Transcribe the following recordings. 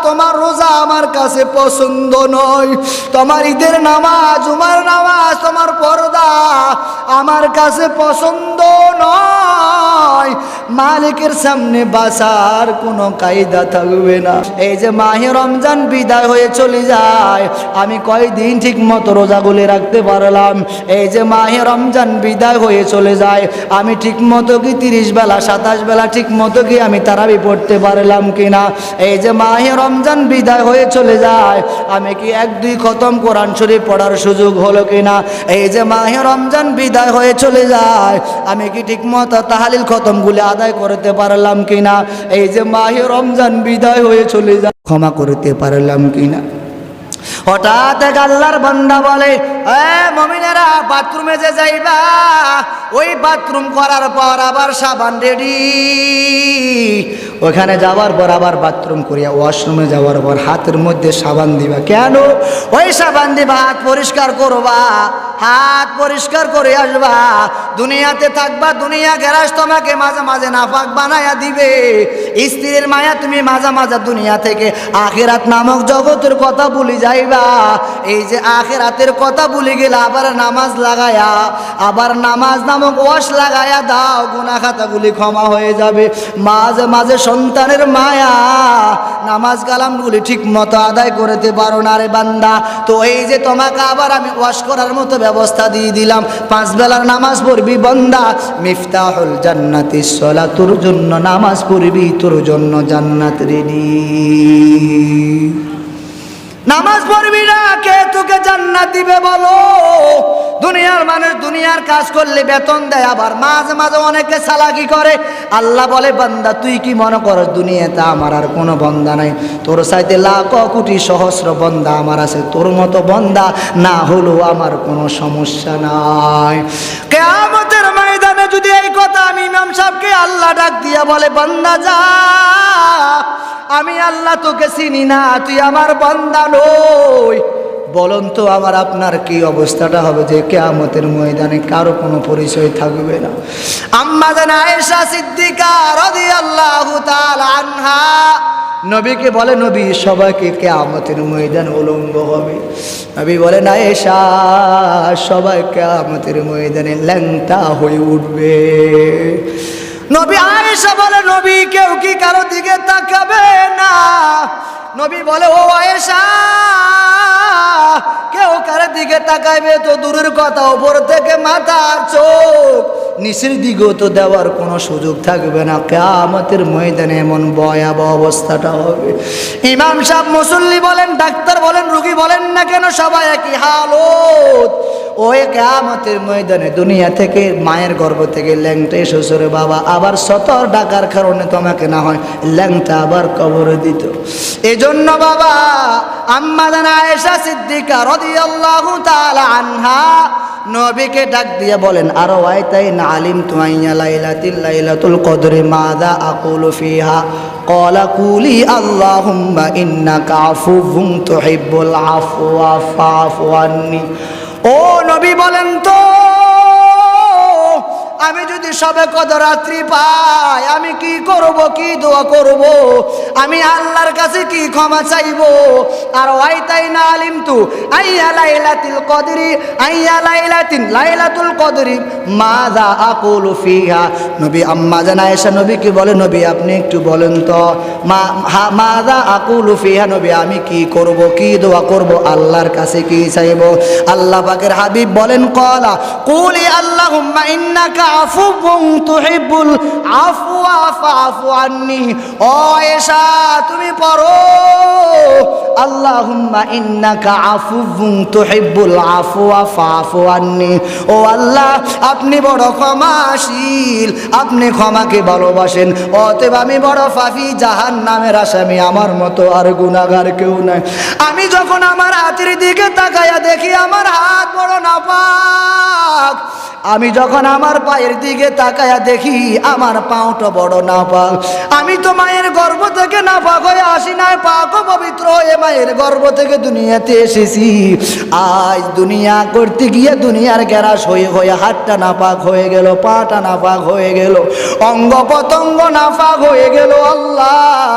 তোমার রোজা আমার কাছে পছন্দ নয়, তোমার ঈদের নামাজ, জুমার নামাজ, তোমার পর্দা আমার কাছে পছন্দ নয়। মালিকের সামনে বাঁচার কোনো কায়দা থাকবে না। এই যে মাহে রমজান বিদায় হয়ে চলে যায়, আমি কয়দিন ঠিক মতো রোজাগুলি রাখতে পারলাম? এই যে মাহে রমজান বিদায় হয়ে চলে যায়, আমি ঠিক মতো কি 30 বেলা 27 বেলা ঠিক মতো কি আমি তারাবি পড়তে পারলাম কিনা? এই যে মাহে রমজান বিদায় হয়ে চলে যায়, আমি কি 1-2 খতম কোরআন শরীফ পড়ার সুযোগ হলো কিনা? এই যে মাহে রমজান বিদায় হয়ে চলে যায়, আমি কি ঠিক মতো তাহলিল খতমগুলি আদায় করতে পারলাম কিনা? এই যে মাহে রমজান বিদায় হয়ে চলে যায়, ক্ষমা করতে পারলাম কিনা? হঠাৎ এক আল্লাহর বান্দা বলে, মুমিনেরা বাথরুমে যে যাইবা, ওই বাথরুম করার পর আবার সাবান রেডি, ওখানে যাওয়ার পর আবার বাথরুম করিয়া ওয়াশরুমে যাওয়ার পর হাতের মধ্যে সাবান দিবা। কেন? ওই সাবান দিবা, হাত পরিষ্কার করবা, হাত পরিষ্কার করে আসবা। দুনিয়াতে থাকবা, দুনিয়া গ্যারাজ তোমাকে মাঝে মাঝে নাপাক বানায়া দিবে। স্ত্রীর মায়া তুমি মাঝে মাঝে দুনিয়া থেকে আখিরাত নামক জগতের কথা ভুলে যাইবা। এই যে আখিরাতের কথা ভুলে গেলে আবার নামাজ লাগায়া, আবার নামাজ নামক ওয়াশ লাগায়া দাও, গুনাহ খাতাগুলি ক্ষমা হয়ে যাবে। মাঝে মাঝে সন্তানের মায়া, নামাজ কালামগুলি ঠিক মতো আদায় করতে পারো না রে বান্দা, তো এই যে তোমাকে আবার আমি ওয়াশ করার মতো ব্যবস্থা দিয়ে দিলাম। 5 বেলার নামাজ পড়বি বান্দা, মিফতাহুল জান্নাতি সলাত, তোর জন্য নামাজ পড়বি, তোর জন্য জান্নাত রেডি। নামাজ পড়বি না, কে তোকে জান্নাত দিবে বলো? দুনিয়ার মানুষ দুনিয়ার কাজ করলে বেতন দেয়, আবার মাঝে মাঝে অনেকে চালাকি করে। আল্লাহ বলে, বান্দা তুই কি মনে করো দুনিয়াতে আমার আর কোনো বন্দা নাই? তোর চাইতে লাখ কোটি সহস্র বন্দা আমার আছে, তোর মতো বন্দা না হলেও আমার কোনো সমস্যা নাই। কিয়ামতের ময়দানে যদি এই কথা আমি ইমাম সাহেবকে আল্লাহ ডাক দিয়া বলে, বান্দা যা, আমি আল্লাহ তোকে চিনি না, তুই আমার বান্দা নই, বলুন তো আমার আপনার কি অবস্থাটা হবে? যে কিয়ামতের ময়দানে কারো কোনো পরিচয় থাকবে না। আম্মা জান আয়েশা সিদ্দিকা রাদিয়াল্লাহু তাআলা আনহা নবীকে বলে, নবী সবাইকে কিয়ামতের ময়দান উলঙ্গ হবে। নবী বলেন, আয়েশা সবাই কিয়ামতের ময়দানে ল্যাংটা হয়ে উঠবে। নবী আয়েশা বলে, নবী কেউ কি কারো দিকে তাকাবে না? নবী বলে, ও আয়েশা, কেউ কারো দিকে তাকাইবে তো দূরের কথা, উপর থেকে মাথা চোখ নিচের দিকেও তো দেওয়ার কোনো সুযোগ থাকবে না। কিয়ামতের ময়দানে এমন ভয়াবহ অবস্থাটা হবে। ইমাম সাহেব, মুসল্লি বলেন, ডাক্তার বলেন, রোগী বলেন না কেন, সবাই একই হালত। ওই কিয়ামতের ময়দানে দুনিয়া থেকে মায়ের গর্ভ থেকে ল্যাংটা শ্বশুরে বাবা আবার 70 টাকার কারণে তোমাকে না হয় ল্যাংটা আবার কবরে দিত। এজন্য বাবা আম্মা জান আয়েশা সিদ্দিকা রাদিয়াল্লাহু তাআলা আনহা নবীকে ডাক দিয়ে বলেন, আরো আইতাইন আলিমতু আইয়া লাইলাতুল কদরি মাযা আকুলু ফিহা ক্বালা কুলি আল্লাহুম্মা ইন্নাকা আফুউন তুহিব্বুল আফওয়া ফাফু আন্নি। ও নবী বলেন তো, আমি যদি সবে কদর রাত্রি পাই, আমি কি করব, কি দোয়া করব, আমি আল্লাহর কাছে কি ক্ষমা চাইব? আর ওয়াইতাইনা আলিমতু আইয়া লাইলাতুল কদরি আইয়া লাইলাতুল কদরি মাযা আকুলু ফিহা। নবী আম্মা জান আয়েশা নবীকে বলে, নবী আপনি একটু বলেন তো মাযা আকুলু ফিহা, নবী আমি কি করব, কি দোয়া করব, আল্লাহর কাছে কি চাইব? আল্লাহ পাকের হাবিব বলেন, ক্বালা কুলি আল্লাহুম্মা ইন্নাকা আফুউন তুহিব্বুল আফওয়া ফাফু আন্নি। ও আয়েশা তুমি পড়ো, আল্লাহুম্মা ইন্নাকা আফুউন তুহিব্বুল আফওয়া ফাফু আন্নি। ও আল্লাহ আপনি বড় ক্ষমাশীল, আপনি ক্ষমাকে ভালোবাসেন, অতএব আমি বড় পাপী, জাহান্নামের আসামি, আমার মতো আর গুনাহগার কেউ নাই। আমি যখন আমার হাতের দিকে তাকায়া দেখি আমার হাত বড় নাপাক, আমি যখন আমার পায়ের দিকে তাকায়া দেখি আমার পাওটা বড় নাপাক। আমি তো মায়ের গর্ভ থেকে নাপাক হয়ে আসি নাই, পাক ও পবিত্র হয়ে মায়ের গর্ভ থেকে দুনিয়াতে এসেছি। আজ দুনিয়া করতে গিয়ে দুনিয়ার গ্যারাস হয়ে হয়ে হাতটা নাপাক হয়ে গেল, পাটা নাপাক হয়ে গেল, অঙ্গ প্রত্যঙ্গ নাপাক হয়ে গেল। আল্লাহ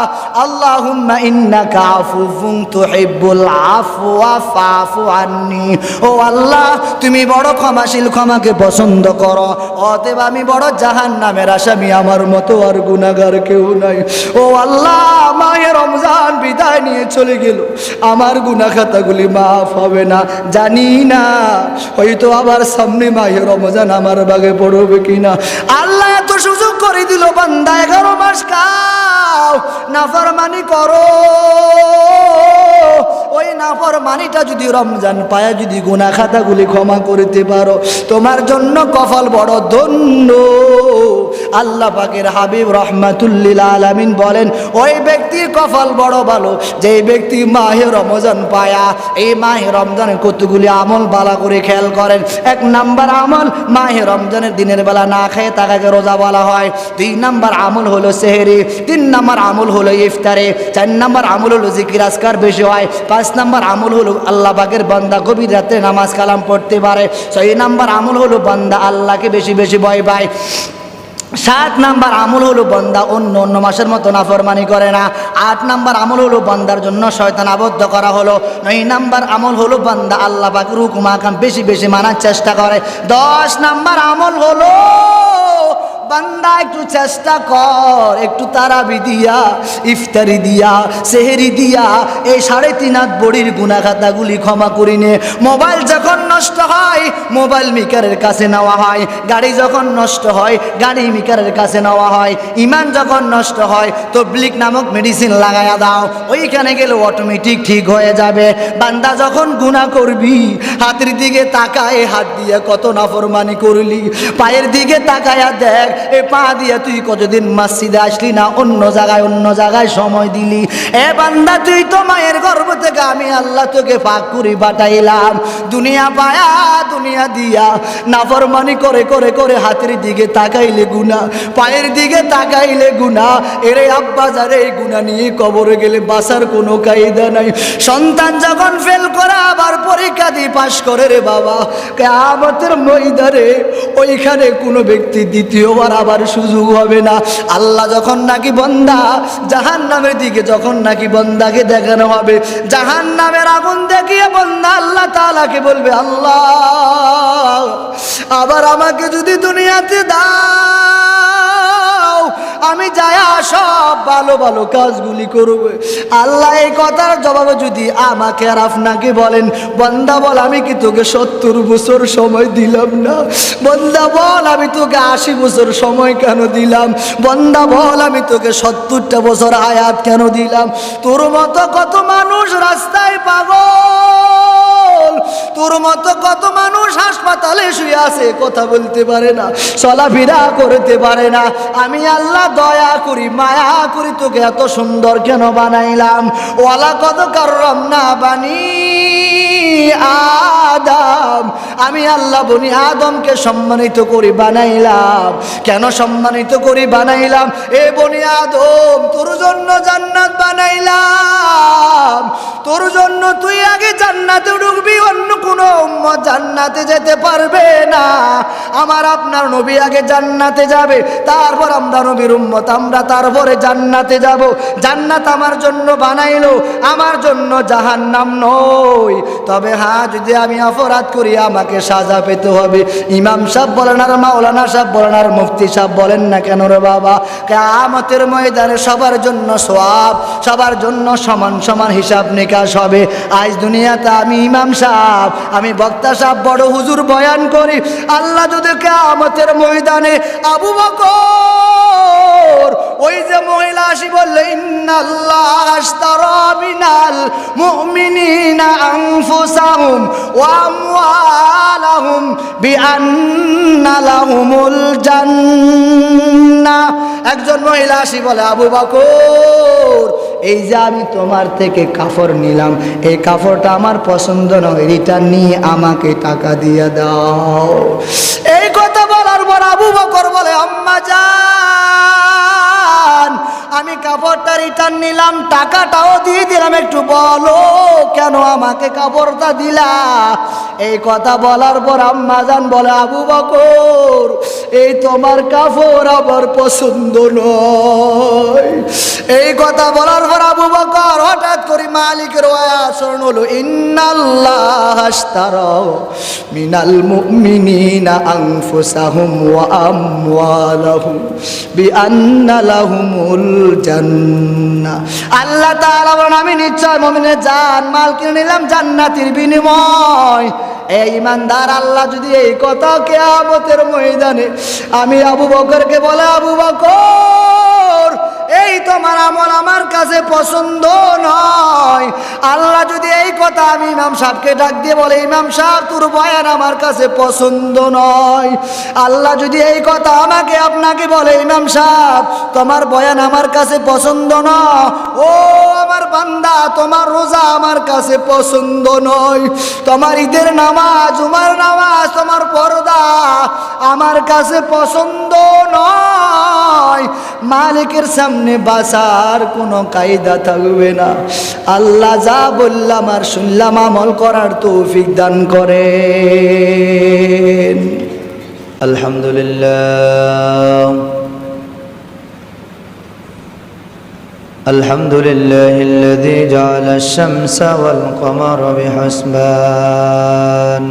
আল্লাহুম্মা ইন্নাকা আফুউন তুহিব্বুল আফওয়া ফাফু আন্নি। ও আল্লাহ, তুমি বড় ক্ষমাশীল, ক্ষমাকে পছন্দ করো, অতএব আমি বড় জাহান্নামের আসামি, আমার মতো আর গুনাহগার কেউ নাই। ও আল্লাহ, মাহে রমজান বিদায় নিয়ে চলে গেল, আমার গুনাহ খাতাগুলি মাফ হবে না, জানি না হয়তো আবার সামনে মাহে রমজান আমার ভাগে পড়বে কিনা। আল্লাহ এত সুযোগ করে দিল, বান্দা 11 মাস খাও, নাফরমানি করো, ওই নাফরমানিটা যদি রমজান পায়া যদি গুনাহ খাতাগুলি ক্ষমা করতে পারো, তোমার জন্য কপাল বড় ধন্য। আল্লাহ পাকের হাবিব রাহমাতুল্লিল আলামিন বলেন, ওই ব্যক্তির কপাল বড় ভালো যে ব্যক্তি মাহে রমজান পায়া এই মাহে রমজানের কতগুলি আমল বালা করে খেয়াল করেন। 1 নাম্বার আমল, মাহে রমজানের দিনের বেলা না খেয়ে তাকে রোজা বলা হয়। 2 নাম্বার আমল হলো সেহরি, 3 নাম্বার আমল হলো ইফতারে, 4 নাম্বার আমল হলো জিকির আজকার বেশি হয়, 5 নাম্বার আমল হলো আল্লাহ পাকের বান্দা গভীর রাতে নামাজ কালাম পড়তে পারে, 6 নাম্বার আমল হলো বান্দা আল্লাহকে বেশি বেশি ভয় পায়, 7 নাম্বার আমল হলো বান্দা অন্য অন্য মাসের মতো নাফরমানি করে না, 8 নাম্বার আমল হলো বান্দার জন্য শয়তান আবদ্ধ করা হলো, 9 নাম্বার আমল হলো বান্দা আল্লাহ পাকের হুকুম আহকাম বেশি বেশি মানার চেষ্টা করে, 10 নাম্বার আমল হলো বান্দা একটু চেষ্টা কর, একটু তারাবি দিয়া, ইফতারি দিয়া, সেহরি দিয়া এই 3.5 হাত বড়ির গুনাহ খাতাগুলি ক্ষমা করে নে। মোবাইল যখন নষ্ট হয় মোবাইল মেকারের কাছে নেওয়া হয়, গাড়ি যখন নষ্ট হয় গাড়ি মেকারের কাছে নেওয়া হয়, ইমান যখন নষ্ট হয় তাবলীগ নামক মেডিসিন লাগায়া দাও, ওইখানে গেলে অটোমেটিক ঠিক হয়ে যাবে। বান্দা যখন গুনাহ করবি হাতের দিকে তাকায়, হাত দিয়ে কত নাফরমানি করলি, পায়ের দিকে তাকায়া দেখ এই পা দিয়ে তুই কতদিন মসজিদে আসলি না, অন্য জায়গায় সময় দিলি। এ বান্দা, তুই তো মায়ের গর্ভ থেকে আমি আল্লাহ তোকে পাক করে পাঠাইলাম, দুনিয়া পায়া দুনিয়া দিয়া নাফরমানি করে করে করে হাতের দিকে তাকাইলে গুনাহ, পায়ের দিকে তাকাইলে গুনাহ। এরে আব্বা যারে এই গুনাহ নিয়ে কবরে গেলে বাঁচার কোনো কায়দা নাই। সন্তান যখন ফেল করে আবার পরীক্ষা দিয়ে পাশ করে রে বাবা, কিয়ামতের ময়দানে ওইখানে কোনো ব্যক্তি দ্বিতীয়বার আবার সুযোগ হবে না। আল্লাহ যখন নাকি বান্দা জাহান্নামের দিকে যখন নাকি বান্দাকে দেখানো হবে, জাহান্নামের আগুন দেখিয়ে বান্দা আল্লাহ তাআলাকে বলবে, আল্লাহ আবার আমাকে যদি দুনিয়াতে দাও, আমি যায়া সব ভালো ভালো কাজগুলি করব। আল্লাহ এই কথার জবাবে যদি আমাকে আর আপনাকে বলেন, বান্দা বল আমি কি তোকে 70 বছর সময় দিলাম না? বান্দা বল আমি তোকে 80 বছর সময় কেন দিলাম? বান্দা বল আমি তোকে 70টা বছর হায়াত কেন দিলাম? তোর মতো কত মানুষ রাস্তায় পাগল, তোর মতো কত মানুষ হাসপাতালে শুয়ে আছে, কথা বলতে পারে না, চলাফেরা করতে পারে না। আমি আল্লাহ দয়া করি মায়া করি তোকে এত সুন্দর কেন বানাইলাম? ওয়ালা কত কাররামনা বানি আদম, আমি আল্লাহ বনি আদমকে সম্মানিত করে বানাইলাম। কেন সম্মানিত করে বানাইলাম? এ বনি আদম তোর জন্য জান্নাত বানাইলাম, তোর জন্য তুই আগে জান্নাতে ঢুকবি, অন্য কোনো উম্মত জান্নাতে যেতে পারবে না। আমার আপনার নবী আগে জান্নাতে যাবে, তারপর আমরা নবীর উম্মত, আমরা তারপরে জান্নাতে যাব। জান্নাত আমার জন্য বানাইলো, আমার জন্য জাহান্নাম নয়। তবে হ্যাঁ, যদি আমি অপরাধ করি আমাকে সাজা পেতে হবে। ইমাম সাহেব বলেন আর মাওলানা সাহেব বলেন আর মুফতি সাহেব বলেন না কেন রে বাবা, কিয়ামতের ময়দানে সবার জন্য সওয়াব, সবার জন্য সমান সমান হিসাব নিকাশ হবে। আজ দুনিয়াতে আমি ইমাম সাহেব, আমি বক্তা সাহেব, বড় হুজুর বয়ান করি, আল্লাহ যদি কিয়ামতের ময়দানে আবু বকর ওই যে মহিলা আসি বললে, ইন্নাল্লাহ আশতারা মিনাল মুমিনিনা আনফুসাহুম ওয়া আমওয়ালাহুম বিআন্না লাহুমুল জান্নাহ। একজন মহিলা আসি বলে, আবু বকর এই যে আমি তোমার থেকে কাপড় নিলাম, এই কাপড়টা আমার পছন্দ নয়, রিটার্ন নিয়ে আমাকে টাকা দিয়ে দাও। এই পর আবু বকর বলে, আম্মা জান, আমি কাপড়টা রিটার্ন নিলাম, টাকাটাও দিয়ে দিলাম, একটু বলো কেন আমাকে কাপড়টা দিলা? এই কথা বলার পর আম্মা জান বলে, আবু বকর, এই তোমার কাপড় আমার পছন্দ নয়। এই কথা বলার পর আবু বকর হঠাৎ করে মালিকের আয়াত স্মরণ হলো, ইন্নাল্লাহ আশতারা মিনাল মুমিনিনা আনফুসাহুম ওয়া আমওয়ালাহুম বিআন্না লাহুমুল জান্নাহ। আল্লাহ তাআলা বলেন, আমি নিশ্চয় মুমিনের জান মাল কিনে নিলাম জান্নাতের বিনিময়। এই ইমানদার, আল্লাহ যদি এই কথা কিয়ামতের ময়দানে আমি আবু বকরকে বলে, আবু বকর, এই তোমার আমল আমার কাছে পছন্দ নয়। আল্লাহ যদি এই কথা আমি ইমাম সাহেবকে ডাক দিয়ে বলে, ইমাম সাহেব, তোর বয়ান আমার কাছে পছন্দ নয়। আল্লাহ যদি এই কথা আমাকে আপনাকে বলে, ইমাম সাহেব, তোমার বয়ান আমার কাছে পছন্দ নয়। ও আমার বান্দা, তোমার রোজা আমার কাছে পছন্দ নয়। তোমার ঈদের নামাজ, উমার নামাজ, তোমার পর্দা আমার কাছে পছন্দ নয়। মালিকের সামনে বাঁচার কোনো কায়দা থাকবে না। আল্লাহ যা বললাম আর শুনলাম আমল করার তৌফিক দান করেন। আলহামদুলিল্লাহ, আলহামদুলিল্লাহিল্লাযী জাআলা আশ-শামসা ওয়াল কমারা বিহুসবান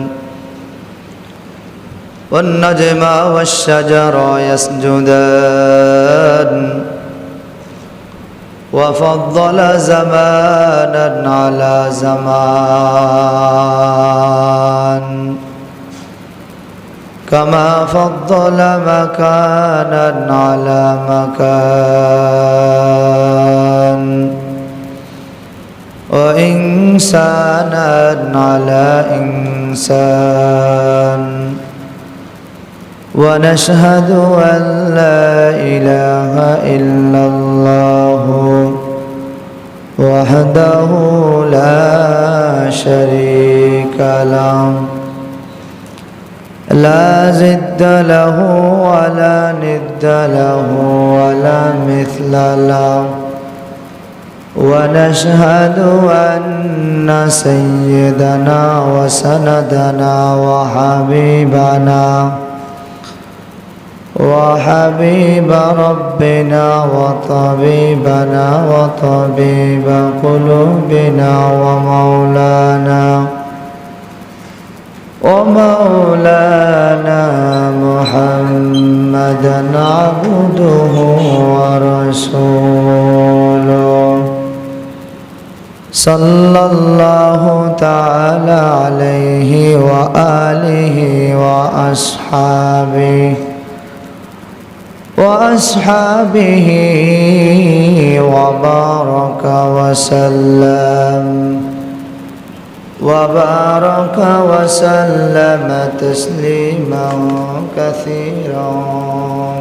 والنجم والشجر يسجدان وفضل زمانا على زمان كما فضل مكانا على مكان وإنسانا على إنسان ونشهد أن لا إله إلا الله وحده لا شريك له لا ضد له ولا ند له ولا مثل له ونشهد أن سيدنا وسندنا وحبيب ربنا وطبيبنا وطبيب قلوبنا ومولانا محمدا عبده ورسوله صلى الله تعالى عليه وآله وأصحابه وبارك وسلم تسليما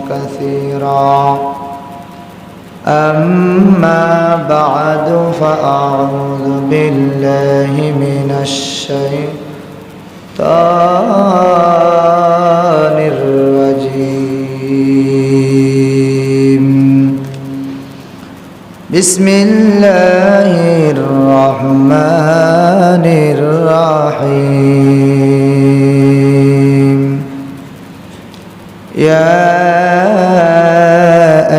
كثيرا أما بعد فأعوذ بالله من الشيطان الرجيم بسم الله الرحمن الرحيم يا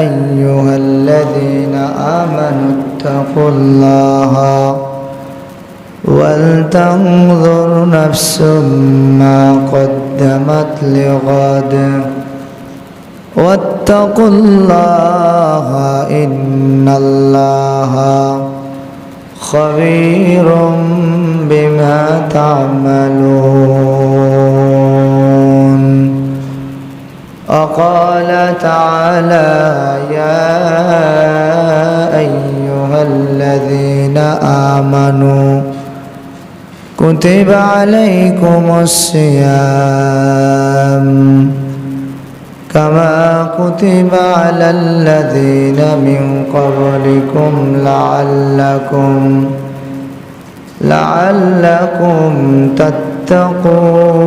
أيها الذين آمنوا اتقوا الله ولتنظر نفس ما قدمت لغد واتقوا الله إن الله خبير بما تعملون وقال تعالى يا أيها الذين آمنوا كتب عليكم الصيام كما كتب على الذين من قبلكم لعلكم تتقون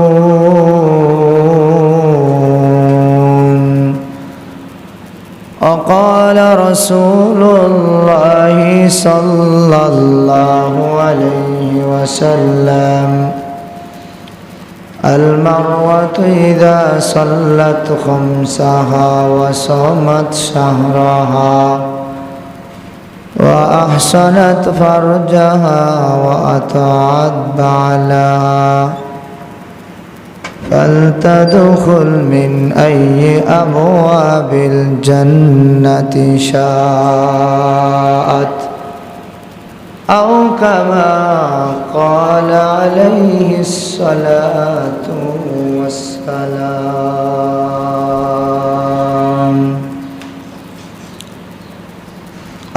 وقال رسول الله صلى الله عليه وسلم المرأة إذا صلت خمسها وصامت شهرها وأحسنت فرجها وأطاعت بعلها فلتدخل من أي أبواب الجنة شاءت أو كما قال عليه الصلاة والسلام.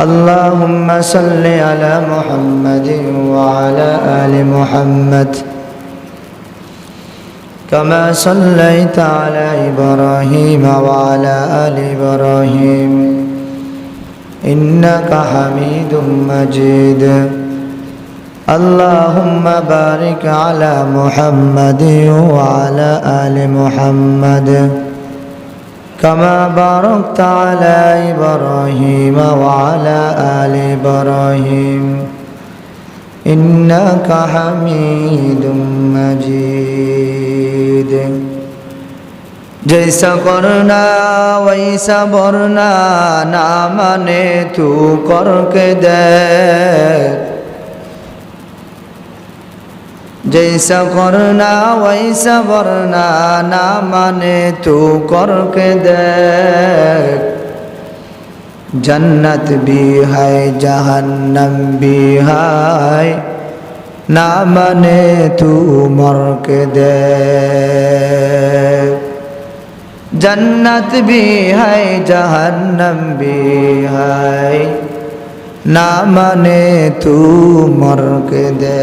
اللهم صل على محمد وعلى آل محمد كما صليت على إبراهيم وعلى آل إبراهيم إنك حميد مجيد. اللهم بارك على محمد وعلى آل محمد كما باركت على إبراهيم وعلى آل إبراهيم إنك حميد مجيد. जैसा करना वैसा भरना ना माने तू करके दे, जैसा करना वैसा भरना ना माने तू करके दे। जन्नत भी है जहन्नम भी है ना माने तू मर के दे। जन्नत भी है जहन्नम भी है ना माने तू मर के दे।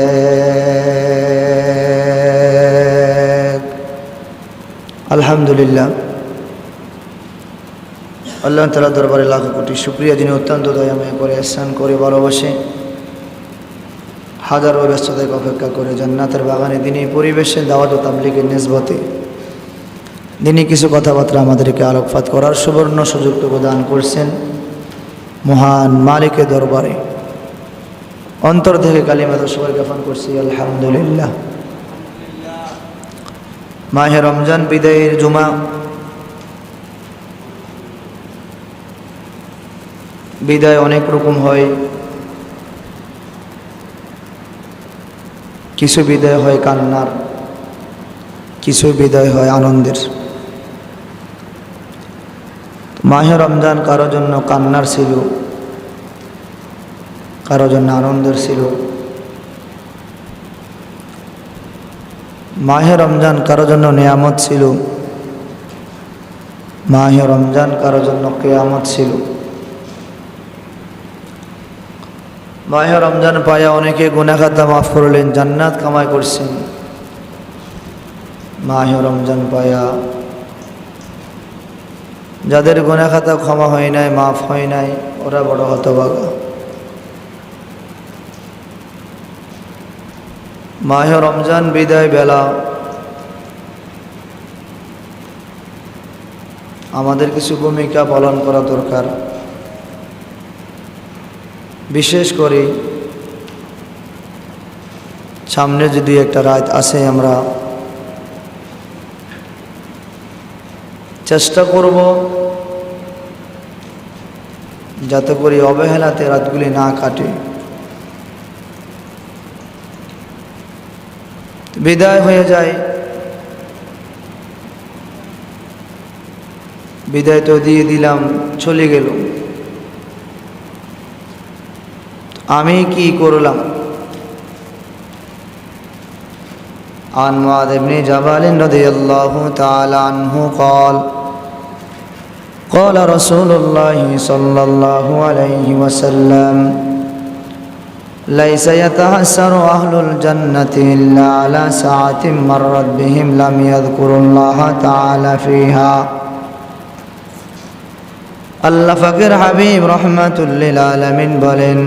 अल्हम्दुलिल्लाह আল্লাহ তাআলা দরবারে লাখ কোটি শুকরিয়া, যিনি অত্যন্ত দয়াময় করে ihsan করে ভালোবাসে, হাজারো ব্যস্ততায় অপেক্ষা করে জান্নাতের বাগানে দিনই পরিবেশে দাওয়াত ও তাবলীগের নিসবতে দিনই কিছু কথাবার্তা আমাদেরকে আলোকপাত করার সুবর্ণ সুযোগটুকু দান করছেন। মহান মালিকের দরবারে অন্তর থেকে কালিমা সবাই জ্ঞাপন করছি আলহামদুলিল্লাহ। মাহে রমজান বিদায়ের জুমা, বিদায় অনেক রকম হয়। কিছু বিদায় হয় কান্নার, কিছু বিদায় হয় আনন্দের। মাহে রমজান কারো জন্য কান্নার ছিল, কারো জন্য আনন্দের ছিল। মাহে রমজান কারো জন্য নিয়ামত ছিল, মাহে রমজান কারো জন্য কিয়ামত ছিল। মাহে রমজান পায়া অনেকে গুনাহ খাতা মাফ করলেন, জান্নাত কামাই করছেন। মাহে রমজান পায়া যাদের গুনাহ খাতা ক্ষমা হয় নাই, মাফ হয় নাই, ওরা বড় হতভাগা। মাহে রমজান বিদায় বেলা আমাদের কিছু ভূমিকা পালন করা দরকার। বিশেষ করে সামনে যদি একটা রাত আসে, আমরা চেষ্টা করব যাতে করে অবহেলাতে রাতগুলি না কাটে। বিদায় হয়ে যায়, বিদায় তো দিয়ে দিলাম, চলে গেল, আমি কি করলাম? عن معاذ بن جبل رضي الله تعالى عنه قال قال رسول الله صلى الله عليه وسلم ليس يتحسر أهل الجنة إلا على ساعة مرت بهم لم يذكروا الله تعالى فيها. আল্লাহ ফাকির হাবিব রহমাতুল্লিল আলামিন বলেন,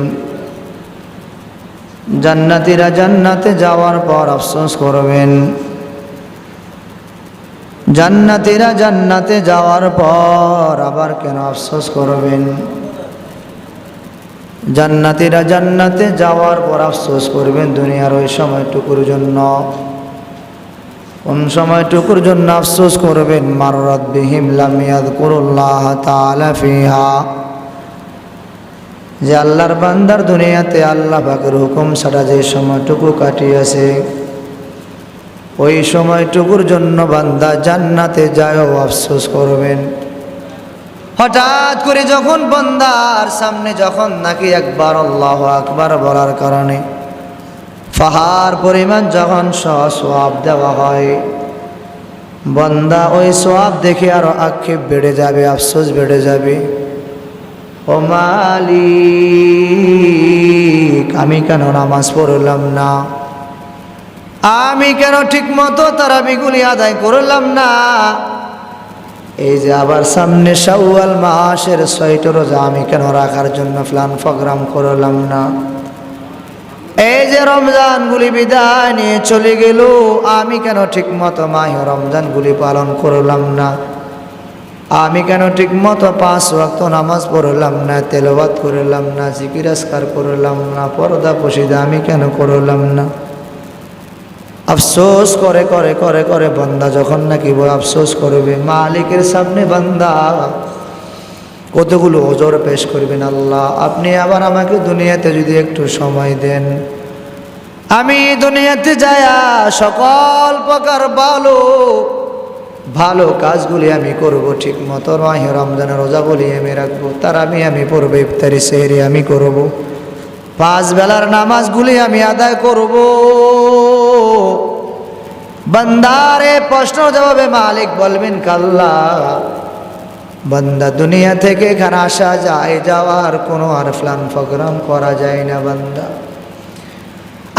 জান্নাতীরা জান্নাতে যাওয়ার পর আফসোস করবেন, জান্নাতীরা জান্নাতে যাওয়ার পর আবার কেন আফসোস করবেন? জান্নাতীরা জান্নাতে যাওয়ার পর আফসোস করবেন দুনিয়ার ওই সময়টুকুর জন্য। কোন সময়টুকুর জন্য আফসোস করবেন? মাররাত বিহিম লাম ইয়াযকুরুল্লাহ তাআলা ফিহা, যে আল্লাহর বান্দার দুনিয়াতে আল্লাহ পাকের হুকুম ছাড়া যে সময়টুকু কাটিয়েছে, ওই সময়টুকুর জন্য বান্দা জান্নাতে যায়ও আফসোস করবেন। হঠাৎ করে যখন বান্দার সামনে যখন নাকি একবার আল্লাহু আকবার বলার কারণে পাহাড় পরিমাণ যখন সওয়াব দেওয়া হয়, বান্দা ওই সওয়াব দেখে আরো আক্ষেপ বেড়ে যাবে, আফসোস বেড়ে যাবে। ও মালিক, আমি কেন নামাজ পড়লাম না? আমি কেন ঠিক মতো তারাবিগুলি আদায় করলাম না? এই যে আবার সামনে শাওয়াল মাসের 6টা রোজা আমি কেন রাখার জন্য প্ল্যান প্রোগ্রাম করলাম না? এই যে রমজানগুলি বিদায় নিয়ে চলে গেল, আমি কেন ঠিক মতো মাহে রমজানগুলি পালন করলাম না? আমি কেন ঠিক মতো 5 ওয়াক্ত নামাজ পড়লাম না, তেলাওয়াত করলাম না, জিকির আজকার করলাম না, পর্দা পশিদা আমি কেন করলাম না? আফসোস করে করে করে করে বান্দা যখন নাকি আফসোস করবে, মালিকের সামনে বান্দা কতগুলো ওজর পেশ করবেন। আল্লাহ, আপনি আবার আমাকে দুনিয়াতে যদি একটু সময় দেন, আমি দুনিয়াতে যায়া সকল প্রকার ভালো কাজগুলি আমি করব, ঠিক মতো মাহে রমজানের রোজাগুলি আমি রাখবো, তারাবি আমি পড়বো, ইফতারি সেহরি আমি করব, 5 বেলার নামাজগুলি আমি আদায় করব। বান্দারে প্রশ্ন জবাবে মালিক বলবেন, কাল্লা, বান্দা দুনিয়া থেকে এখানে আসা যায়, যাওয়ার কোনো আর প্ল্যান প্রোগ্রাম করা যায় না। বান্দা,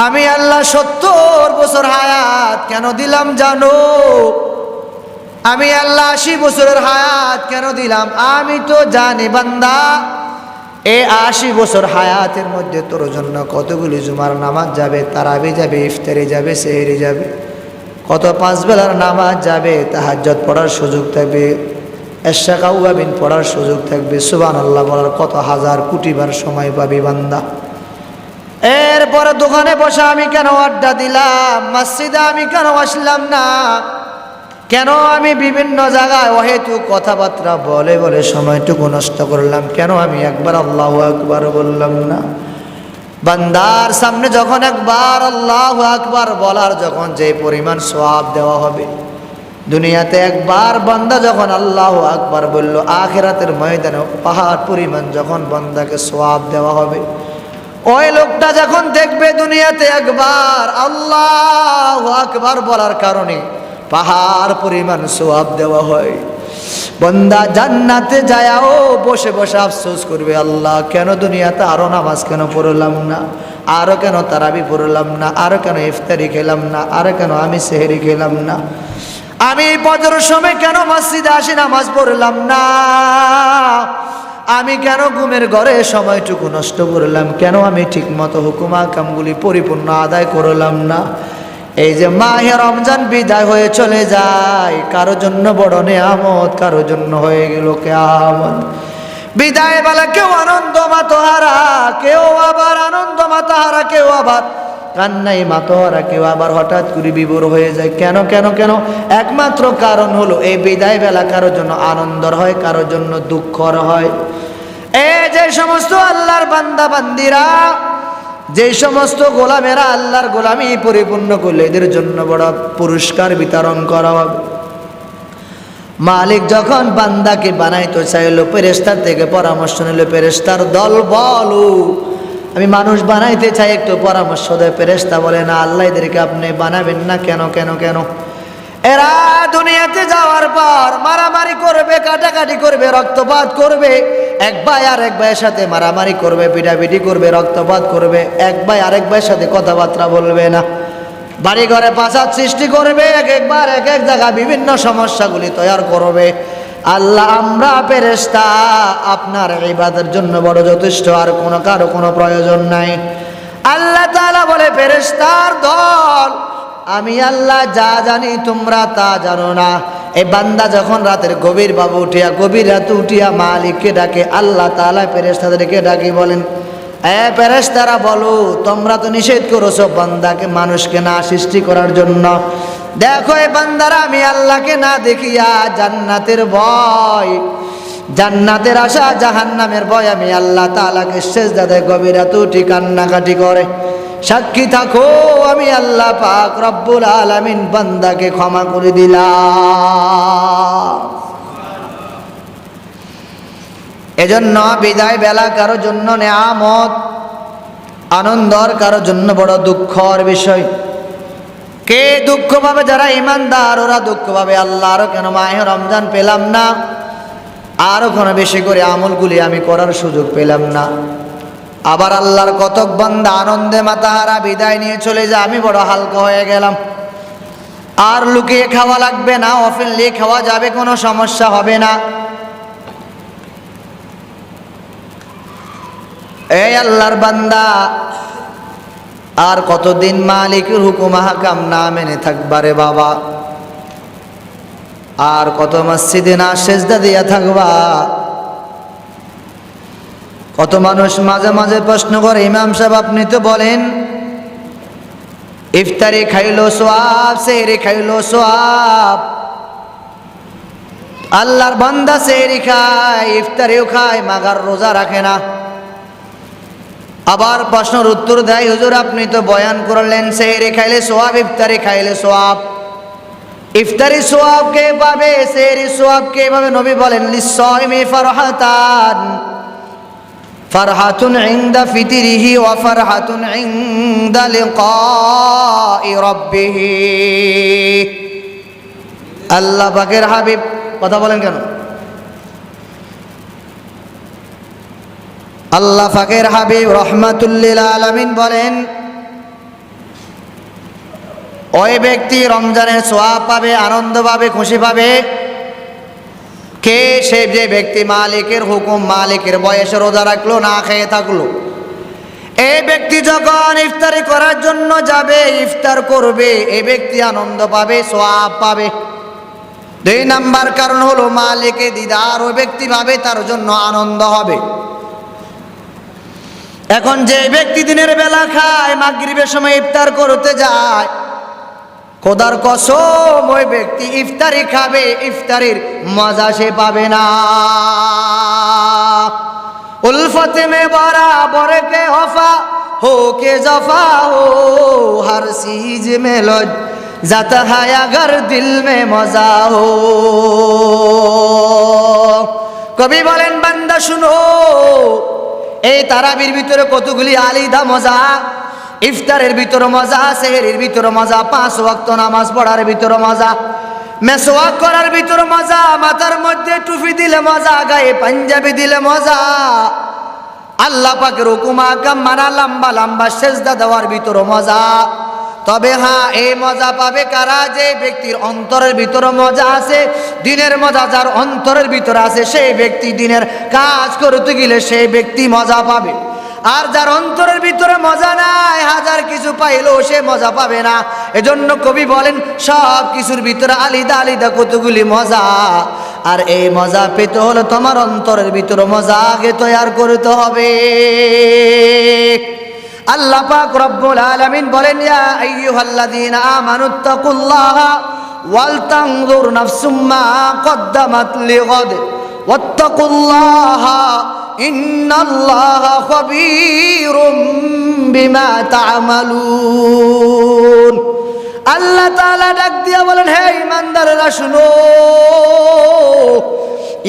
আমি আল্লাহ 70 বছর হায়াত কেন দিলাম জানো? আমি আল্লাহ 80 বছরের হায়াত কেন দিলাম? আমি তো জানি বান্দা, এই 80 বছর হায়াতের মধ্যে তোর জন্য কতগুলি জুমার নামাজ যাবে, তারাবি যাবে, ইফতারি যাবে, সেহরি যাবে, কত 5 বেলার নামাজ যাবে, তাহাজ্জুদ পড়ার সুযোগ থাকবে, এশা কাওয়াবিন পড়ার সুযোগ থাকবে, সুবহানাল্লাহ বলার কত হাজার কোটি বার সময় পাবি বান্দা। এরপরে দোকানে বসে আমি কেন আড্ডা দিলাম? মসজিদে আমি কেন আসলাম না? কেন আমি বিভিন্ন জায়গায় অহেতুক কথাবার্তা বলে বলে সময়টুকু নষ্ট করলাম? কেন আমি একবার আল্লাহু আকবার বললাম না? বান্দার সামনে যখন একবার আল্লাহু আকবার বলার যখন যে পরিমাণ সওয়াব দেওয়া হবে, দুনিয়াতে একবার বান্দা যখন আল্লাহু আকবার বলল, আখিরাতের ময়দানে পাহাড় পরিমাণ যখন বান্দাকে সওয়াব দেওয়া হবে। ওই লোকটা যখন দেখবে দুনিয়াতে একবার আল্লাহু আকবার বলার কারণে পাহাড় পরিমাণ সওয়াব দেওয়া হয়, বান্দা জান্নাতে যায়াও বসে বসে আফসোস করবে, আল্লাহ কেন দুনিয়াতে আরো নামাজ কেন পড়লাম না, আরো কেন তারাবি পড়লাম না, আরো কেন ইফতারি খেলাম না, আরো কেন আমি সেহরি খেলাম না, আমি ফজরের সময় কেন মসজিদে আসি নামাজ পড়লাম না, আমি কেন ঘুমের ঘরে সময়টুকু নষ্ট করলাম, কেন আমি ঠিক মতো হুকুম আহকামগুলি পরিপূর্ণ আদায় করলাম না। এই যে মাহে রমজান বিদায় হয়ে চলে যায়, কারো জন্য বড় নেয়ামত, কারো জন্য হয়ে গেল কিয়ামত। বিদায় বেলা কেউ আনন্দ মাতোহারা, কেউ আবার আনন্দ মাতাহারা, কেউ আবার কান্নাই মাতোহারা, কেউ আবার হঠাৎ করে বিভোর হয়ে যায়। কেন কেন কেন? একমাত্র কারণ হলো এই বিদায় বেলা কারোর জন্য আনন্দর হয়, কারোর জন্য দুঃখর হয়। এই যে সমস্ত আল্লাহর বান্দা বান্দিরা, যে সমস্ত গোলামেরা আল্লাহর গোলামি পরিপূর্ণ করলে, এদের জন্য বড় পুরস্কার বিতরণ করা হবে। মালিক যখন বান্দাকে বানাইতে চাইল, ফেরেশতার থেকে পরামর্শ নিল, ফেরেশতার দল বলো আমি মানুষ বানাইতে চাই, একটু পরামর্শ দেয়। ফেরেশতা বলে, না আল্লাহ এদেরকে আপনি বানাবেন না। কেন কেন কেন? এরা দুনিয়াতে যাওয়ার পর মারামারি করবে, কাটাকাটি করবে, রক্তপাত করবে, এক ভাই আরেক ভাইয়ের সাথে মারামারি করবে, পিটাপিটি করবে, রক্তপাত করবে, এক ভাই আরেক ভাইয়ের সাথে কথাবার্তা বলবে না, বাড়ি ঘরে ফাসাদ সৃষ্টি করবে, একবার এক এক জায়গা বিভিন্ন সমস্যাগুলি তৈরি করবে। আল্লাহ, আমরা ফেরেশতা আপনার ইবাদতের জন্য বড় যথেষ্ট, আর কারো কোনো প্রয়োজন নাই। আল্লাহ তাআলা বলে, ফেরেশতার দল, আমি আল্লাহ যা জানি তোমরা তা জানো না। এই বান্দা যখন রাতের গভীর ভাবে উঠিয়া গভীর রাতে উঠিয়া মালিককে ডাকে, আল্লাহ তাআলা ফেরেশতাদেরকে ডাকি বলেন, এ ফেরেশতারা বলো, তোমরা তো নিষেধ করেছো বান্দাকে মানুষকে না সৃষ্টি করার জন্য। দেখো এই বান্দারা আমি আল্লাহকে না দেখিয়া জান্নাতের ভয়, জান্নাতের আশা জাহান্নামের ভয় আমি আল্লাহ তাআলাকে সিজদা দেয় গভীর রাতে উঠি কান্নাকাটি করে। সাক্ষী থাকো আমি আল্লাহ পাক রব্বুল আলামিন বান্দাকে ক্ষমা করে দিলাম। এজন্য বিদায় বেলা কারো জন্য নেয়ামত, আনন্দর কারো জন্য বড় দুঃখর বিষয়। কে দুঃখ পাবে? যারা ইমানদার ওরা দুঃখ পাবে, আল্লাহ আরো কেন মাহে রমজান পেলাম না, আরো কেন বেশি করে আমলগুলি আমি করার সুযোগ পেলাম না। আবার আল্লাহর কতক বান্দা আনন্দে মাতাহারা বিদায় নিয়ে চলে যায়, আমি বড় হালকা হয়ে গেলাম, আর লুকিয়ে খাওয়া লাগবে না, ওপেনলি খাওয়া যাবে, কোনো সমস্যা হবে না। এই আল্লাহর বান্দা আর কতদিন মালিকের হুকুম হাকাম না মেনে থাকবা রে বাবা? আর কত মসজিদে না সেজদা দিয়া থাকবা? কত মানুষ মাঝে মাঝে প্রশ্ন করে, ইমাম সাহেব আপনি তো বলেন ইফতারি খাইলো সোয়াব, সেহরি খাইলো সোয়াব। আল্লাহর বান্দা সেহরি খায়, ইফতারিও খায়, মাগার রোজা রাখে না। আবার প্রশ্নের উত্তর দেয়, হুজুর আপনি তো বয়ান করলেন সেহরি খাইলে সোয়াব, ইফতারি খাইলে সোয়াব। ইফতারি সোয়াব কে পাবে, সেহরি সোয়াব কে পাবে? নবী বলেন লিস-সাইমি ফারহাতান, ফারহাতুন ইনদা ফিতরিহি ওয়া ফারহাতুন ইনদা লিকাই রাব্বিহি। আল্লাহ পাকের হাবিব, কথা বলেন কেন? আল্লাহ পাকের হাবিব রাহমাতুল লিল আলামিন বলেন, ওই ব্যক্তি রমজানের সোয়াব পাবে, আনন্দ পাবে, খুশি পাবে। কে? সে যে ব্যক্তি মালিকের হুকুম, মালিকের বয়সে রোজা রাখলো, না খেয়ে থাকলো। এই ব্যক্তি যখন ইফতারি করার জন্য যাবে, ইফতার করবে, এই ব্যক্তি আনন্দ পাবে, সোয়াব পাবে। 2 নাম্বার কারণ হলো মালিকের দিদার, ওই ব্যক্তি ভাবে তার জন্য আনন্দ হবে। এখন যে ব্যক্তি দিনের বেলা খায়, মাগরিবের সময় ইফতার করতে যায়, খোদার কসম ওই ব্যক্তি ইফতারি খাবে, ইফতারির মজা সে পাবে না। উলফতে মে বরাবর কে হফা हो के जफा हो, हर चीज में लज जाता है अगर दिल में मजा हो। কবি বলেন, বান্দা শুনো, এই তারাবির ভিতরে কতগুলি আলিদা মজা। ইফতারের ভিতরে মজা, সেহরির ভিতরে মজা, 5 ওয়াক্ত নামাজ পড়ার ভিতরে মজা, মেসওয়াক করার ভিতরে মজা, মাথার মধ্যে টুপি দিলে মজা, গায়ে পাঞ্জাবি দিলে মজা, আল্লাহ পাকের হুকুম আহকাম মানা, লম্বা লম্বা সেজদা দেওয়ার ভিতরে মজা। তবে হ্যাঁ, এই মজা পাবে কারা? যে ব্যক্তির অন্তরের ভিতরে মজা আছে, দিনের মজা যার অন্তরের ভিতরে আছে, সেই ব্যক্তি দিনের কাজ করতে গেলে সেই ব্যক্তি মজা পাবে। আর যার অন্তরের ভিতরে মজা নাই, হাজার কিছু পাইলেও সে মজা পাবে না। এজন্য কবি বলেন, সব কিছুর ভিতরে আলিদা আলিদা কতগুলি মজা। আর এই মজা পেতে হলে তোমার অন্তরের ভিতরে মজা আগে তৈরি করতে হবে। আল্লাহ পাক রব্বুল আলামিন বলেন, ইয়া আইয়ুহাল্লাযীনা আমানুত্তাকুল্লাহা ওয়াল তানজুর নাফসুম মা কদ্দামাত লিগাদ ওয়াত্তাকুল্লাহা ইন্নাল্লাহা খাবীরুম বিমা তা'মালুন। আল্লাহ তাআলা ডাক দিয়া বলেন, হে ঈমানদাররা শুনো,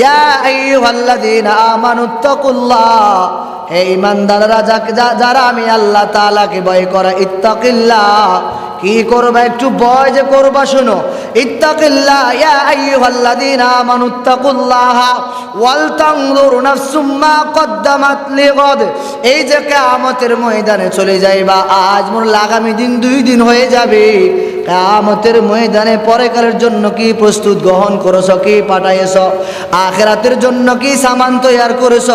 ইয়া আইয়ুহাল্লাযীনা আমানুত্তাকুল্লাহ, হে ঈমানদাররা যারা আমি আল্লাহ তাআলাকে ভয় করা, ইত্তাকিল্লাহ, কি করবা? একটু ভয় যে করবা, শুনো, ইত্তাকিল্লাহ, ইয়া আইয়ুহাল্লাযীনা আমানুত্তাকুল্লাহ ওয়াল তানজুর নাফসুম মা কদ্দামাত লিগাদ। এই যে কিয়ামতের ময়দানে চলে যাইবা, আজ মোর আগামী দিন 2 দিন হয়ে যাবে। কিয়ামতের ময়দানে পরকালের জন্য কি প্রস্তুত গ্রহণ করেছ, কি পাঠাইছ, আখিরাতের জন্য কি সামান তৈয়ার করেছ।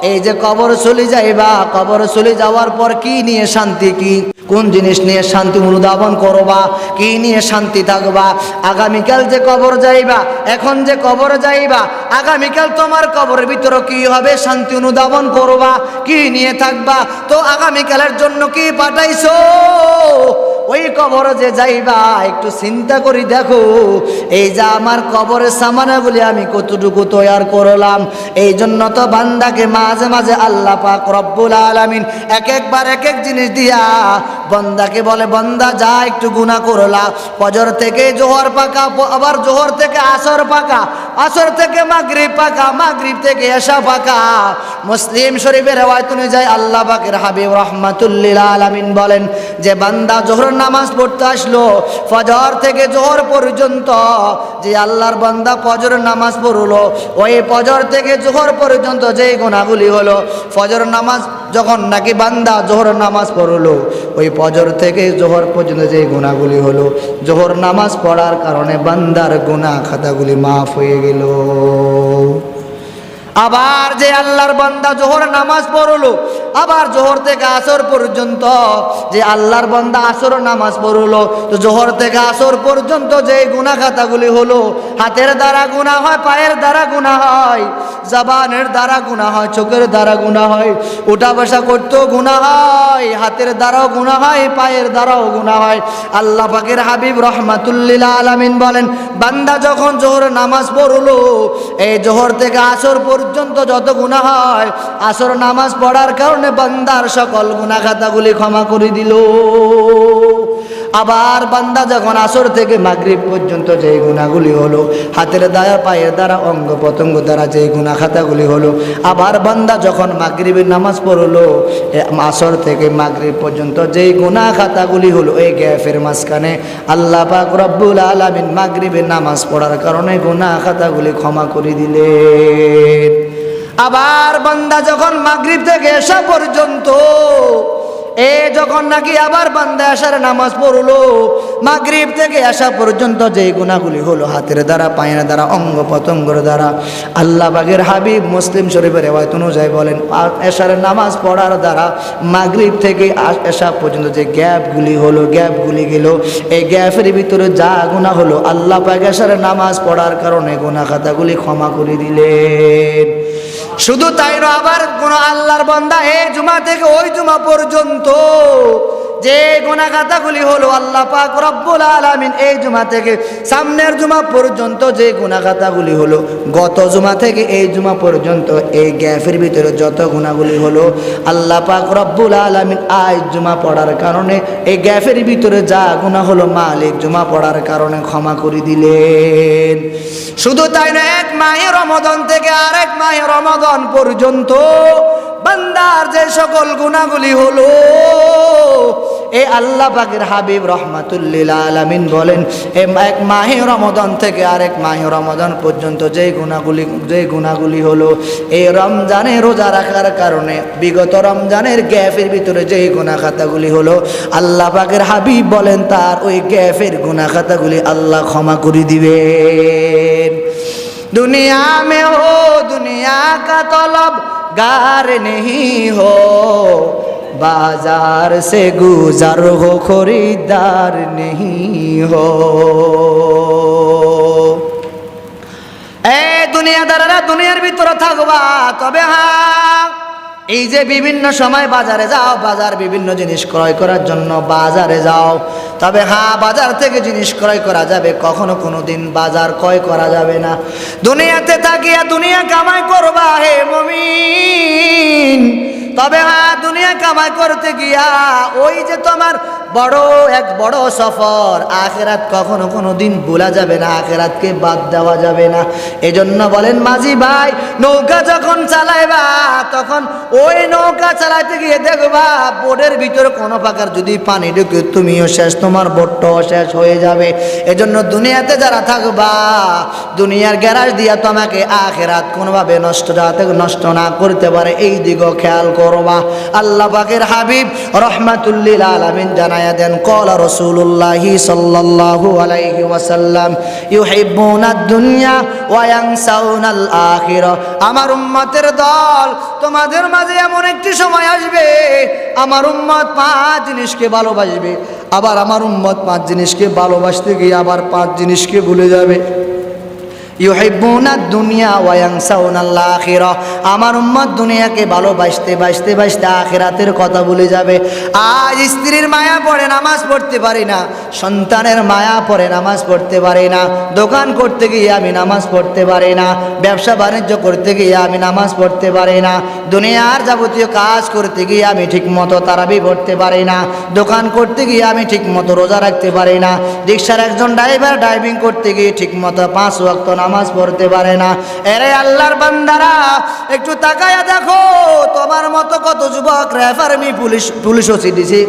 এই যে কবর চলে যাইবা, কবর চলে যাওয়ার পর কি নিয়ে শান্তি, কি কোন জিনিস নিয়ে শান্তি অনুধাবন করবা, কি নিয়ে শান্তি থাকবা? আগামীকাল যে কবর যাইবা, এখন যে কবর যাইবা, আগামীকাল তোমার কবরের ভিতরে কি হবে শান্তি অনুধাবন করবা, কি নিয়ে থাকবা? তো আগামীকালের জন্য কি পাঠাইছো? ওই কবর যে যাইবা একটু চিন্তা করি দেখো, এই যে আমার কবরের সামানাগুলি আমি কতটুকু তৈয়ার করলাম। এই জন্য তো বান্দাকে মাঝে মাঝে আল্লাহ পাক রব্বুল আলামিন এক একবার এক এক জিনিস দিয়া বান্দাকে বলে, বান্দা যা একটু গুনাহ করলা, ফজর থেকে জোহর পাকা, আবার জোহর থেকে আসর পাকা, আসর থেকে মাগরিব পাকা, মাগরিব থেকে এশা পাকা। মুসলিম শরীফের রওয়ায়াত অনুযায়ী আল্লাহ পাকের হাবিব রাহমাতুল লিল আলামিন বলেন যে বান্দা জোহর নামাজ পড়তে আসলো, ফজর থেকে জোহর পর্যন্ত যে আল্লাহর বান্দা ফজর নামাজ পড়লো, ওই ফজর থেকে জোহর পর্যন্ত যে গুনাহগুলি হলো, ফজর নামাজ যখন নাকি বান্দা জোহর নামাজ পড়লো, ওই ফজর থেকে জোহর পর্যন্ত যে গুনাহগুলি হলো, জোহর নামাজ পড়ার কারণে বান্দার গুনাহ খাতাগুলি মাফ হয়ে গেল। আবার যে আল্লাহর বান্দা জোহর নামাজ পড়লো, আবার জোহর থেকে আসর পর্যন্ত যে আল্লাহর বান্দা আসর নামাজ পড়লো, তো জোহর থেকে আসর পর্যন্ত যে গুনাহ খাতাগুলি হলো, হাতের দ্বারা গুনাহ হয়, পায়ের দ্বারা গুনাহ হয়, জবানের দ্বারা গুনাহ হয়, চোখের দ্বারা গুনাহ হয়, উঠা বসা করতেও গুনাহ হয়, হাতের দ্বারাও গুনাহ হয়, পায়ের দ্বারাও গুনাহ হয়। আল্লাহ পাকের হাবিব রাহমাতুল লিল আলামিন বলেন বান্দা যখন জোহর নামাজ পড়লো, এই জোহর থেকে আসর পর্যন্ত যত গুনাহ হয়, আসর নামাজ পড়ার কারণে বান্দার সকল গুনাহ খাতাগুলি ক্ষমা করে দিল। আবার বান্দা যখন আসর থেকে মাগরিব পর্যন্ত যে গুনাহগুলি হলো, হাতের দ্বারা, পায়ের দ্বারা, অঙ্গ প্রত্যঙ্গ দ্বারা যে গুনাহ খাতাগুলি হলো, আবার বান্দা যখন মাগরিবের নামাজ পড়লো, আসর থেকে মাগরিব পর্যন্ত যেই গুনাহ খাতাগুলি হলো, এই গ্যাপের মাঝখানে আল্লাহ পাক রব্বুল আলামিন মাগরিবের নামাজ পড়ার কারণে গুনাহ খাতাগুলি ক্ষমা করে দিলেন। আবার বান্দা যখন মাগরিব থেকে এশা পর্যন্ত যখন নাকি আবার বান্দা এশার নামাজ পড়লো, মাগরিব থেকে এশা পর্যন্ত যে গুনাহগুলি হলো, হাতের দ্বারা, পায়ের দ্বারা, অঙ্গ প্রত্যঙ্গের দ্বারা, আল্লাহ পাকের হাবিব মুসলিম শরীফের রওয়ায়াত অনুযায়ী বলেন এশার নামাজ পড়ার দ্বারা মাগরিব থেকে এশা পর্যন্ত যে গ্যাপগুলি হলো, গ্যাপগুলি গেল, এই গ্যাপের ভিতরে যা গুনাহ হলো, আল্লাহ পাক এশার নামাজ পড়ার কারণে গুনাহ খাতাগুলি ক্ষমা করে দিলেন। শুধু তাই নয়, আবার কোন আল্লাহর বান্দা এই জুমা থেকে ওই জুমা পর্যন্ত যে গুনাহ খাতাগুলি হলো, আল্লাহ পাক রব্বুল আলামিন এই জুমা থেকে সামনের জুমা পর্যন্ত যে গুনাহ খাতাগুলি হলো, গত জুমা থেকে এই জুমা পর্যন্ত এই গ্যাপের ভিতরে যত গুনাহগুলি হলো, আল্লাহ পাক রব্বুল আলামিন আজ জুমা পড়ার কারণে এই গ্যাপের ভিতরে যা গুনাহ হলো, মালিক জুমা পড়ার কারণে ক্ষমা করে দিলেন। শুধু তাই না, এক মাহে রমাদান থেকে আরেক মাহে রমাদান পর্যন্ত বান্দার যে সকল গুনাহগুলি হলো, এই আল্লাহ পাকের হাবিব রাহমাতুল লিল আলামিন বলেন এক মাহে রমাদান থেকে আরেক মাহে রমাদান পর্যন্ত যে গুনাহগুলি হলো, এই রমজানে রোজা রাখার কারণে বিগত রমজানের গ্যাপের ভিতরে যে গুনাহ খাতাগুলি হলো, আল্লাহ পাকের হাবিব বলেন তার ওই গ্যাপের গুনাহ খাতাগুলি আল্লাহ ক্ষমা করে দিবেন। दुनिया में हो दुनिया का तलब गार नहीं हो, बाजार से गुजर हो खरीदार नहीं हो। দুনিয়াদারেরা দুনিয়ার ভিতরে থাকবা, তবে হ্যাঁ এই যে বিভিন্ন সময় বাজারে যাও, বাজার বিভিন্ন জিনিস ক্রয় করার জন্য বাজারে যাও, তবে হ্যাঁ বাজার থেকে জিনিস ক্রয় করা যাবে, কখনো কোনো দিন বাজার ক্রয় করা যাবে না। দুনিয়াতে থাকিয়া দুনিয়া কামাই করবা হে মুমিন, তবে হ্যাঁ দুনিয়া কামাই করতে গিয়া ওই যে তোমার এক বড় সফর আখিরাত কখনো কোনো দিন ভোলা যাবে না, আখিরাতকে বাদ দেওয়া যাবে না। এজন্য বলেন মাঝি ভাই, নৌকা যখন চালাইবা তখন ওই নৌকা চালাইতে গিয়ে দেখবা বোটের ভিতরে কোনো প্রকার যদি পানি ঢুকে তুমিও শেষ, তোমার বোটটাও শেষ হয়ে যাবে। এজন্য দুনিয়াতে যারা থাকবা, দুনিয়ার গ্যারাজ দিয়া তোমাকে আখিরাত কোনোভাবে নষ্ট না করতে পারে এই দিকেও খেয়াল করবা। আল্লাহ পাকের হাবিব রাহমাতুল লিল আলামিন জানায়া দেন, ক্বালা রাসূলুল্লাহি সাল্লাল্লাহু আলাইহি ওয়াসাল্লাম ইউহিব্বুনাদ দুনিয়া ওয়া ইয়ানসাউনাল আখিরা। আমার উম্মতের দল, তোমাদের মাঝে এমন একটি সময় আসবে আমার উম্মত 5 জিনিসকে ভালোবাসবে, আবার আমার উম্মত 5 জিনিসকে ভালোবাসতে গিয়ে আবার 5 জিনিসকে ভুলে যাবে। ইউহিব্বুনাদ দুনিয়া ওয়া ইয়ানসাউনাল আখিরা। আমার উম্মত দুনিয়াকে ভালোবাসতে বাসতে বাসতে আখিরাতের কথা ভুলে যাবে। আজ স্ত্রীর মায়া পড়ে নামাজ পড়তে পারি না, সন্তানের মায়া পড়ে নামাজ পড়তে পারি না, দোকান করতে গিয়ে আমি নামাজ পড়তে পারি না, ব্যবসা বাণিজ্য করতে গিয়ে আমি নামাজ পড়তে পারি না, দুনিয়ার যাবতীয় কাজ করতে গিয়ে আমি ঠিকমতো তারাবি পড়তে পারি না, দোকান করতে গিয়ে আমি ঠিকমতো রোজা রাখতে পারি না, রিকশার একজন ড্রাইভার ড্রাইভিং করতে গিয়ে ঠিকমতো 5 ওয়াক্ত নামাজ পড়তে পারে না। এরে আল্লাহর বান্দারা, একটু তাকায়া দেখো তোমার মতো কত যুবক রেফার্মি পুলিশ ওসিডিসি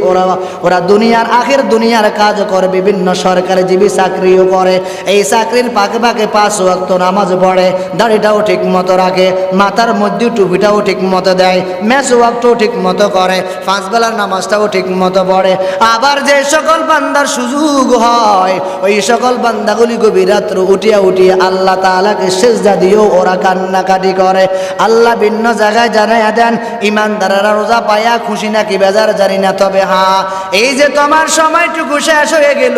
ওরা দুনিয়ার আখের দুনিয়ার কাজ করে, বিভিন্ন সরকারি জীবী চাকরিও করে, এই চাকরির পাকে পাকে 5 ওয়াক্ত নামাজ পড়ে, দাড়িটাও ঠিক মতো রাখে, মাথার মধ্যে টুপিটাও ঠিক মতো দেয়, মেস ওয়াক্তও ঠিক মতো করে, 5 বেলার নামাজটাও ঠিক মতো পড়ে। আবার যে সকল বান্দার সুযোগ হয় ওই সকল বান্দাগুলি গভীর রাত্রে উঠিয়া উঠিয়া আল্লাহ তাআলাকে সিজদা দিয়েও ওরা কান্নাকাটি করে। আল্লাহ ভিন্ন জায়গায় জানাইয়া দেন, ইমানদারেরা রোজা পাইয়া খুশি নাকি বেজার জানি না, তবে হ্যাঁ এই যে তোমার সময়টুকু শেষ হয়ে গেল,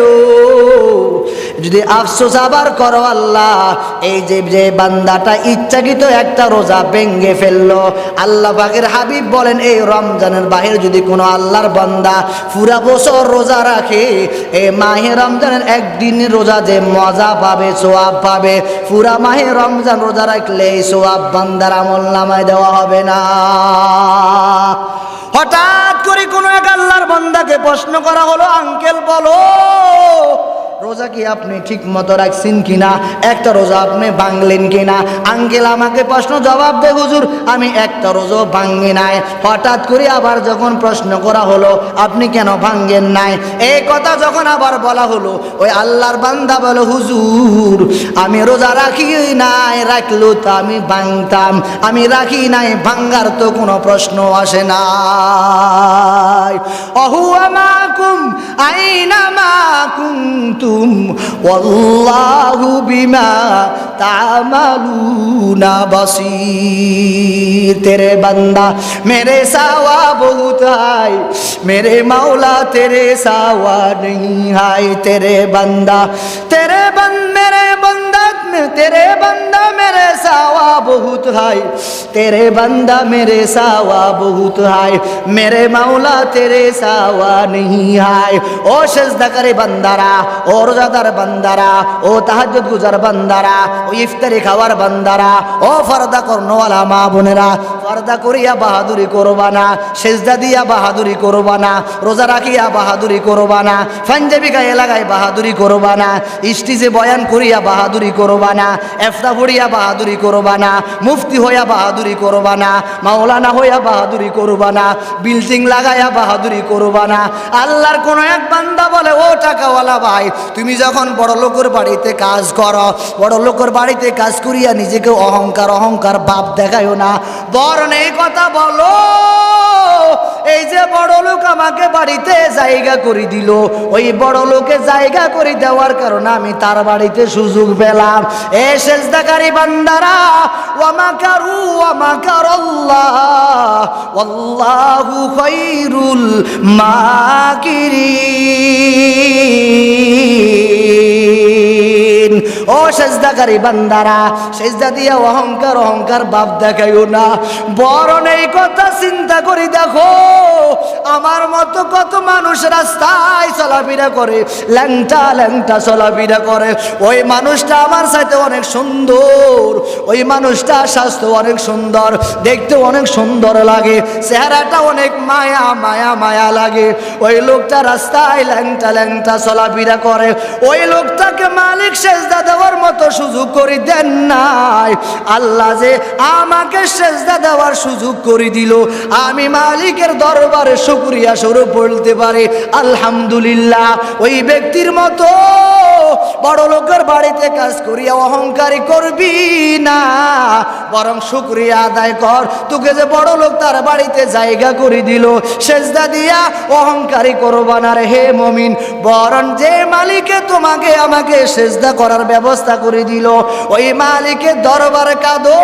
যদি আফসোস আবার করো আল্লাহ, এই যে বান্দাটা ইচ্ছাকৃত একটা রোজা ভেঙ্গে ফেললো, আল্লাহ পাকের হাবিব বলেন এই রমজানের বাহির যদি কোনো আল্লাহর বান্দা পুরা বছর রোজা রাখে, এই মাহে রমজানের একদিনের রোজা যে মজা পাবে, সওয়াব পাবে, পুরা মাহে রমজান রোজা রাখলে এই সওয়াব বান্দার আমলনামায় দেওয়া হবে না। হঠাৎ করে কোনো এক আল্লাহর বান্দাকে প্রশ্ন করা হলো, আঙ্কেল বলো রোজা কি আপনি ঠিক মতো রাখছেন কিনা, একটা রোজা আপনি ভাঙলেন কিনা? আঙ্কেল আমাকে প্রশ্ন জবাব দে হুজুর, আমি একটা রোজা ভাঙি নাই। হঠাৎ করে আবার যখন প্রশ্ন করা হলো আপনি কেন ভাঙেন নাই, এই কথা যখন আবার বলা হলো, ওই আল্লাহর বান্দা বলে হুজুর আমি রোজা রাখি নাই, রাখলো তো আমি ভাঙতাম, আমি রাখি নাই, ভাঙ্গার তো কোনো প্রশ্ন আসে না। অহুয়া মাকুম আইনা মাকুম वल्लाहु बिमा तामालूना बसीर। तेरे बंदा मेरे सावा बहुत है, मेरे मौला तेरे सावा नहीं है। तेरे बंदा मेरे सावा बहुत है, तेरे बंदा मेरे सावा बहुत है, मेरे मौला तेरे सावा नहीं है। ओ सजदा करे बंदारा, ও রোজাদার বান্দারা, ও তাহাজ্জুদ গুজার বান্দারা, ও ইফতারি খাওয়ার বান্দারা, ও পর্দা করনেওয়ালা মা বোনেরা, পর্দা করিয়া বাহাদুরি করবা না, সেজদা দিয়া বাহাদুরি করবা না, রোজা রাখিয়া বাহাদুরি করবা না, পাঞ্জাবি গায়ে লাগাই বাহাদুরি করবা না, স্টেজে বয়ান করিয়া বাহাদুরি করবা না, ইফতা পড়িয়া বাহাদুরি করবা না, মুফতি হইয়া বাহাদুরি করবা না, মাওলানা হইয়া বাহাদুরি করবা না, বিল্ডিং লাগাইয়া বাহাদুরি করবা না। আল্লাহর কোন এক বান্দা বলে, ও টাকাওয়ালা ভাই তুমি যখন বড় লোকের বাড়িতে কাজ করো, বড় লোকের বাড়িতে কাজ করিয়া নিজেকে অহংকার ভাব দেখায়ও না, বরং এই কথা বলো, এই যে বড় লোক আমাকে বাড়িতে জায়গা করে দিল, ওই বড় লোকে জায়গা করে দেওয়ার কারণে আমি তার বাড়িতে সুযোগ পেলাম। এ সেজদাকারী বান্দারা, ওয়া মাকারু ওয়া মাকারাল্লাহ ওয়াল্লাহু খায়রুল মাকিরিন। ও সেজদাকারী বান্দারা, সেজদা দিয়া অহংকার ভাব দেখাইও না, বরং এই কথা চিন্তা করে দেখো আমার মতো কত মানুষ রাস্তায় চলাফেরা করে, ল্যাংটা চলাফেরা করে, ওই মানুষটা আমার সাথে অনেক সুন্দর, ওই মানুষটা স্বাস্থ্য অনেক সুন্দর, দেখতে অনেক সুন্দর লাগে, চেহারাটা অনেক মায়া লাগে, ওই লোকটা রাস্তায় ল্যাংটা চলাফেরা করে, ওই লোকটাকে মালিক সেজদা দেওয়ার মতো সুযোগ করে দেন নাই। আল্লাহ যে আমাকে সেজদা দেওয়ার সুযোগ করে দিল, আমি মালিকের দরবারে শুকরিয়া স্বরূপ বলতে পারি আলহামদুলিল্লাহ। ওই ব্যক্তির মতো বড় লোকের বাড়িতে কাজ করিয়া অহংকারী করবি না, বরং শুকরিয়া আদায় কর। তোকে যে বড় লোক তার বাড়িতে জায়গা করে দিল, সেজদা দিয়া অহংকারী করবা না রে হে মুমিন, বরং যে মালিকে তোমাকে আমাকে সেজদা করার ব্যবস্থা করে দিল, ওই মালিকের দরবারে কাঁদো।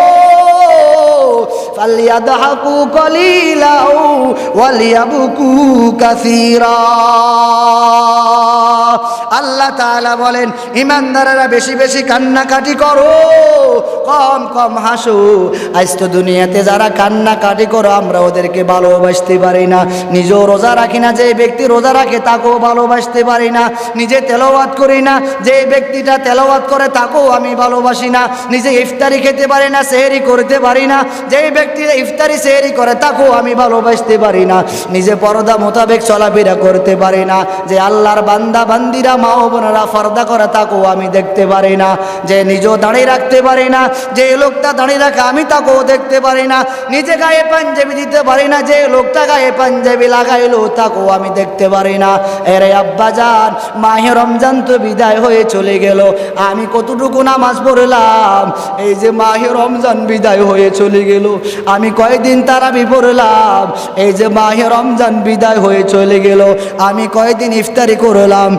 ফালিয়াদহাকু কলিলা ওয়ালিয়াবকু কাসীরা। আল্লাহ তাআলা বলেন, ইমানদারেরা বেশি বেশি কান্নাকাটি করো, কম কম হাসো। আজ তো দুনিয়াতে যারা কান্নাকাটি করো আমরা ওদেরকে ভালোবাসতে পারি না। নিজেও রোজা রাখি না, যে ব্যক্তি রোজা রাখে তাকেও ভালোবাসতে পারি না। নিজে তেলাওয়াত করি না, যে ব্যক্তিটা তেলাওয়াত করে তাকেও আমি ভালোবাসি না। নিজে ইফতারি খেতে পারি না, সেহরি করতে পারি না, যে ব্যক্তি ইফতারি সেহরি করে তাকেও আমি ভালোবাসতে পারি না। নিজে পর্দা মোতাবেক চলাফেরা করতে পারি না, যে আল্লাহর বান্দা বান্দিরা মা ও বোনেরা পর্দা করে তাকেও আমি দেখতে পারি না। যে নিজেও দাঁড়িয়ে রাখতে পারি না, যে লোকটা দাঁড়িয়ে রাখে আমি তাকেও দেখতে পারি না। নিজে গায়ে পাঞ্জাবি দিতে পারি না, যে লোকটা গায়ে পাঞ্জাবি লাগাইলো তাকেও আমি দেখতে পারি না। এরে আব্বাজান, মাহে রমজান তো বিদায় হয়ে চলে গেল, আমি কতটুকু নামাজ পড়লাম? এই যে মাহে রমজান বিদায় হয়ে চলে গেল, আমি কয়দিন তারাবি পড়লাম? এই যে মাহে রমজান বিদায় হয়ে চলে গেল, আমি কয়দিন ইফতারি করলাম?